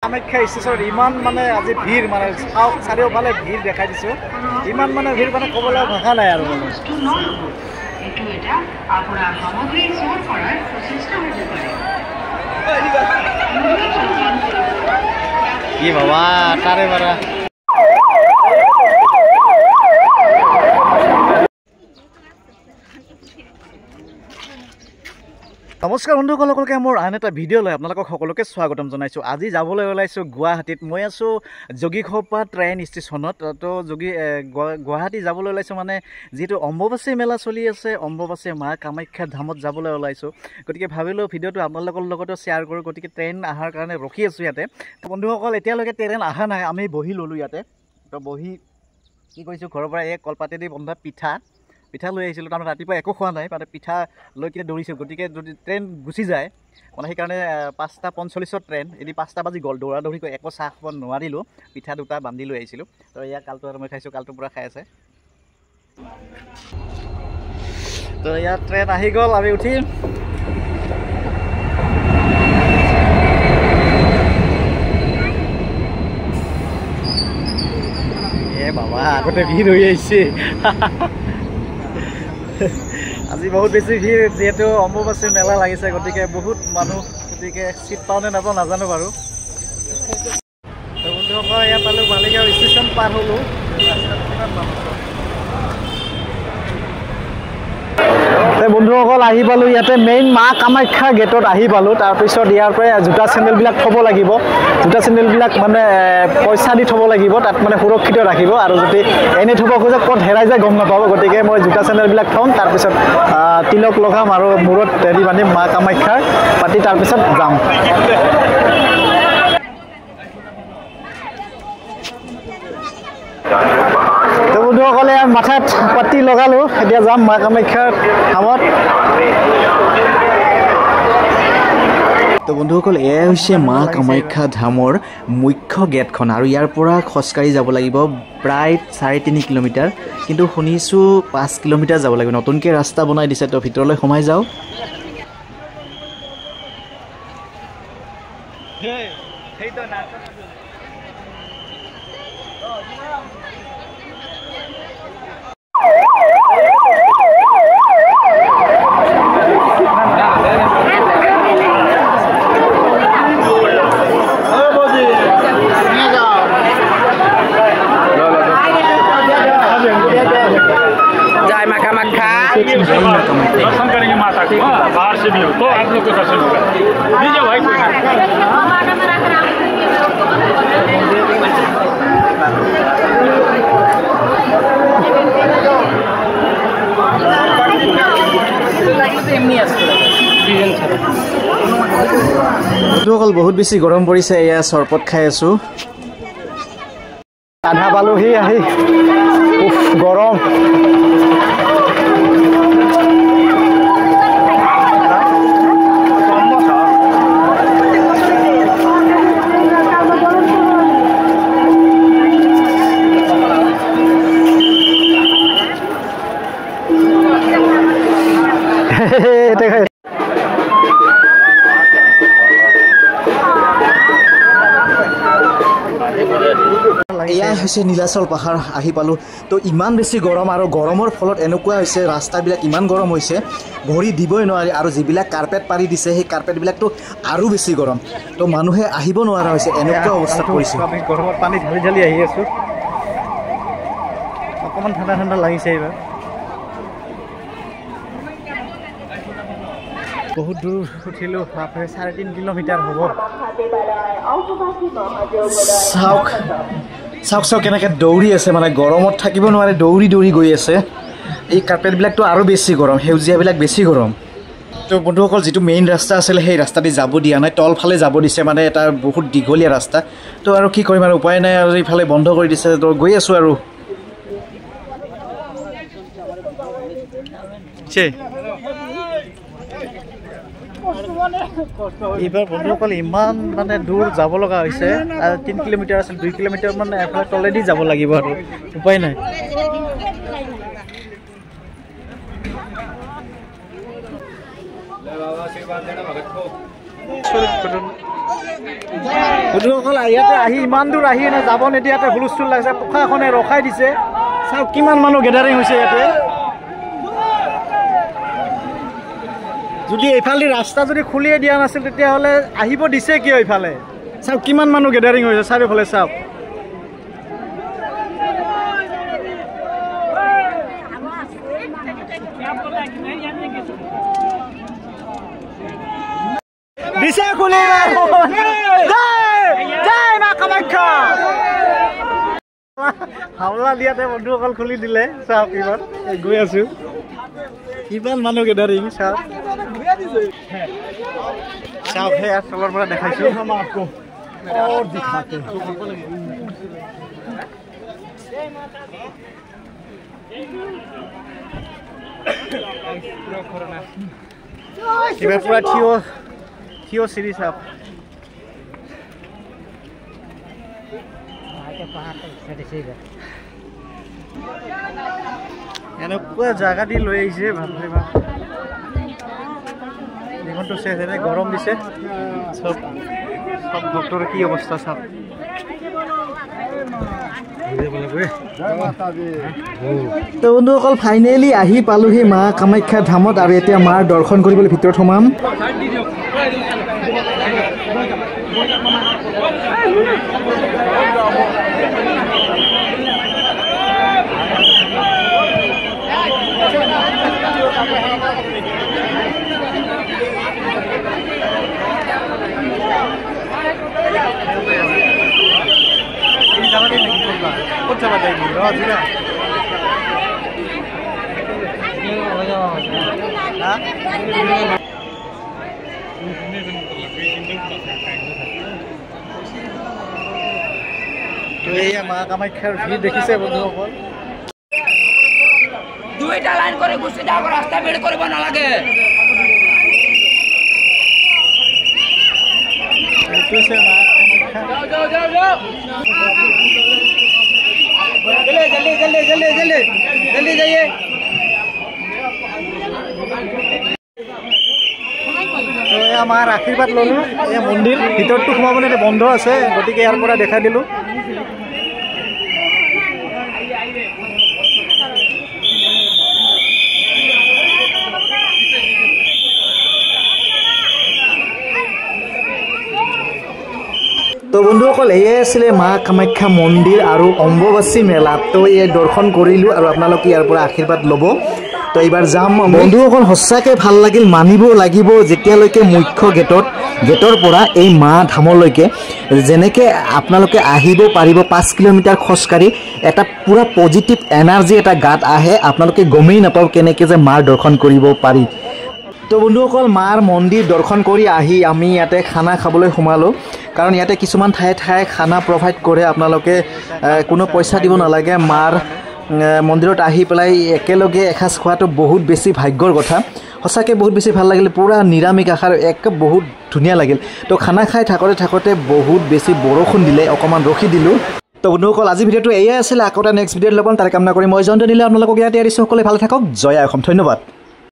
কামাখ্যা ষ্টেচনত ইমান মানে আজি ভিৰ মানে চাৰিওফালে ভিৰ দেখাই দিছোঁ ইমান মানে ভিৰ মানে ক'বলৈ ভাষা নাই আৰু মানে কি বাবা তাৰে বাৰা নমস্কাৰ বন্ধুসকলকে মোৰ আন এটা ভিডিঅ' লৈ আপোনালোকক সকলোকে স্বাগতম জনাইছোঁ আজি যাবলৈ ওলাইছোঁ গুৱাহাটীত মই আছোঁ যোগীঘোপা ট্ৰেইন ষ্টেচনত তো গুৱাহাটী যাবলৈ ওলাইছোঁ মানে যিহেতু অম্বুবাচী মেলা চলি আছে অম্বুবাচী মা কামাখ্যা ধামত যাবলৈ ওলাইছোঁ গতিকে ভাবিলোঁ ভিডিঅ'টো আপোনালোকৰ লগতো শ্বেয়াৰ কৰোঁ গতিকে ট্ৰেইন অহাৰ কাৰণে ৰখি আছোঁ ইয়াতে তো বন্ধুসকল এতিয়ালৈকে ট্ৰেইন অহা নাই আমি বহি ল'লোঁ ইয়াতে তো বহি কি কৰিছোঁ ঘৰৰ পৰা এই কলপাতেদি বন্ধা পিঠা লৈ আহিছিলোঁ তাৰমানে ৰাতিপুৱা একো খোৱা নাই মানে পিঠা লৈ কিনে দৌৰিছোঁ গতিকে যদি ট্ৰেইন গুচি যায় মানে সেইকাৰণে 5:45 ট্ৰেইন এদি 5টা বাজি গ'ল দৌৰি গৈ একো চাহ খাব নোৱাৰিলোঁ পিঠা দুটা বান্ধি লৈ আহিছিলোঁ তো ইয়াৰ কালটো আৰু মই খাইছোঁ কালটো পূৰা খাই আছে তো ইয়াত ট্ৰেইন আহি গ'ল আমি উঠিম বাবা আগতে ভিৰ হৈ আহিছে আজি বহুত বেছি ভিৰ যিহেতু অম্বুবাচী মেলা লাগিছে গতিকে বহুত মানুহ গতিকে চিট পাওঁ নে নাপাওঁ নাজানো বাৰু বন্ধুসকল ইয়াত পালোঁ মালিগাঁও ষ্টেচন পাৰ হ'লোঁ বন্ধুসকল আহি পালোঁ ইয়াতে মেইন মা কামাখ্যা গেটত আহি পালোঁ তাৰপিছত ইয়াৰ পৰা জোতা চেণ্ডেলবিলাক থ'ব লাগিব জোতা চেণ্ডেলবিলাক মানে পইচা দি থ'ব লাগিব তাত মানে সুৰক্ষিত ৰাখিব আৰু যদি এনেই থ'ব খোজে ক'ত হেৰাই যায় গম নাপাব গতিকে মই জোতা চেণ্ডেলবিলাক থ'ম তাৰপিছত তিলক লগাম আৰু মূৰত হেৰি বান্ধিম মা কামাখ্যাৰ পাতি তাৰপিছত যাম বন্ধুসকলে মাথাত পাতি লগালোঁ এতিয়া যাম মা কামাখ্যাৰ ধামত তো বন্ধুসকল এয়াই হৈছে মা কামাখ্যা ধামৰ মুখ্য গেটখন আৰু ইয়াৰ পৰা খোজকাঢ়ি যাব লাগিব প্ৰায় 3.5 কিলোমিটাৰ কিন্তু শুনিছোঁ 5 কিলোমিটাৰ যাব লাগিব নতুনকৈ ৰাস্তা বনাই দিছে তো ভিতৰলৈ সোমাই যাওঁ दर्शन करेंगे माता को बाहर से भी हो तो आप लोग को दर्शन होगा लीजिए भाई कोई বন্ধুসকল বহুত বেছি গৰম পৰিছে এয়া চৰবত খাই আছোঁ আধা পালোহি আহি গৰম এয়াই হৈছে নীলাচল পাহাৰ আহি পালোঁ তো ইমান বেছি গৰম আৰু গৰমৰ ফলত এনেকুৱা হৈছে ৰাস্তাবিলাক ইমান গৰম হৈছে ভৰি দিবই নোৱাৰি আৰু যিবিলাক কাৰ্পেট পাৰি দিছে সেই কাৰ্পেটবিলাকতো আৰু বেছি গৰম তো মানুহে আহিব নোৱাৰা হৈছে এনেকুৱা অৱস্থাত পৰিছে আমি গৰমত পানী ঢালি আহি আছোঁ অকণমান ঠাণ্ডা লাগিছে এইবাৰ বহুত দূৰ উঠিলোঁ 3.5 কিলোমিটাৰ হ'ব চাওক কেনেকৈ দৌৰি আছে মানে গৰমত থাকিব নোৱাৰে দৌৰি গৈ আছে এই কাৰ্পেটবিলাকতো আৰু বেছি গৰম সেউজীয়াবিলাক বেছি গৰম তো বন্ধুসকল যিটো মেইন ৰাস্তা আছিলে সেই ৰাস্তাটি যাব দিয়া নাই তলফালে যাব দিছে মানে এটা বহুত দীঘলীয়া ৰাস্তা তো আৰু কি কৰিম আৰু উপায় নাই আৰু এইফালে বন্ধ কৰি দিছে তো গৈ আছোঁ আৰু এইবাৰ বন্ধুসকল ইমান মানে দূৰ যাব লগা হৈছে 3 কিলোমিটাৰ আছিল 2 কিলোমিটাৰ মানে এফালে তলেদি যাব লাগিব আৰু উপায় নাই বন্ধুসকল ইয়াতে আহি ইমান দূৰ আহি এনে যাব নিদিয়ে ইয়াতে হুলস্থুল লাগিছে প্ৰশাসনে ৰখাই দিছে চাওক কিমান মানুহ গেডাৰিং হৈছে ইয়াতে যদি এইফালে ৰাস্তা যদি খুলিয়ে দিয়া নাছিল তেতিয়াহ'লে আহিব দিছে কিয় এইফালে চাওক কিমান মানুহ গেডাৰিং হৈছে চাৰিওফালে চাওক দিছে খুলি জয় মা কামাখ্যা হামলা দিয়াতে বন্ধুসকল খুলি দিলে চাওক ইমান গৈ আছো কিমান মানুহ গেডাৰিং চাওক চাওক সেই তলৰ পৰা দেখাইছো কিবা পুৰা থিয় চিৰি চাওক এনেকুৱা জাগা দি লৈ আহিছে ভালকে দেখোনতো চেচ এনে গৰম দিছে সব ভক্তৰ কি অৱস্থা চাওক তো বন্ধুসকল ফাইনেলি আহি পালোহি মা কামাখ্যা ধামত আৰু এতিয়া মাৰ দৰ্শন কৰিবলৈ ভিতৰত সোমাম মা কামাখ্যাৰ ভিৰ দেখিছে বন্ধুসকল দুইটা লাইন করে গুছি যাব রাস্তা বের করব না লাগে এইটোছে মা কামাখ্যা যাও যাও যাও জলদি জলদি জলদি জলদি জলদি জলদি যাইয়ে তো আমাৰ আশীৰ্বাদ ললো এই মন্দিৰ ভিতৰটো সোমাবলৈ বন্ধ আছে গতিকে ইয়াৰ পৰা দেখাই দিলো তো বন্ধুসকল এয়ে আছিলে মা কামাখ্যা মন্দিৰ আৰু অম্বুবাচী মেলা তো এই দৰ্শন কৰিলো আৰু আপোনালোকে ইয়াৰ পৰা আশীৰ্বাদ ল'ব তো এইবাৰ যাম বন্ধুসকল সঁচাকৈ ভাল লাগিল মানিব লাগিব যেতিয়ালৈকে মুখ্য গেটৰ পৰা এই মা ধামলৈকে যেনেকৈ আপোনালোকে আহিব পাৰিব 5 কিলোমিটাৰ খোজকাঢ়ি এটা পুৰা পজিটিভ এনাৰ্জি এটা গাত আহে আপোনালোকে গমেই নাপাব কেনেকৈ যে মাৰ দৰ্শন কৰিব পাৰি তো বন্ধুসকল মাৰ মন্দিৰ দৰ্শন কৰি আহি আমি ইয়াতে খানা খাবলৈ সোমালোঁ কাৰণ ইয়াতে কিছুমান ঠায়ে ঠায়ে খানা প্ৰভাইড কৰে আপোনালোকে কোনো পইচা দিব নালাগে মাৰ মন্দিৰত আহি পেলাই একেলগে এসাঁজ খোৱাটো বহুত বেছি ভাগ্যৰ কথা সঁচাকৈ বহুত বেছি ভাল লাগিল পুৰা নিৰামিষ আহাৰ এক বহুত ধুনীয়া লাগিল তো খানা খাই থাকোঁতে বহুত বেছি বৰষুণ দিলে অকণমান ৰখি দিলোঁ তো বন্ধুসকল আজি ভিডিঅ'টো এয়াই আছিলে আকৌ এটা নেক্সট ভিডিঅ'ত লগ পাম তাৰ কামনা কৰি মই জয়ন্ত নিলে আপোনালোকক ইয়াতে এৰিছোঁ সকলোৱে ভালে থাকক জয় অসম ধন্যবাদ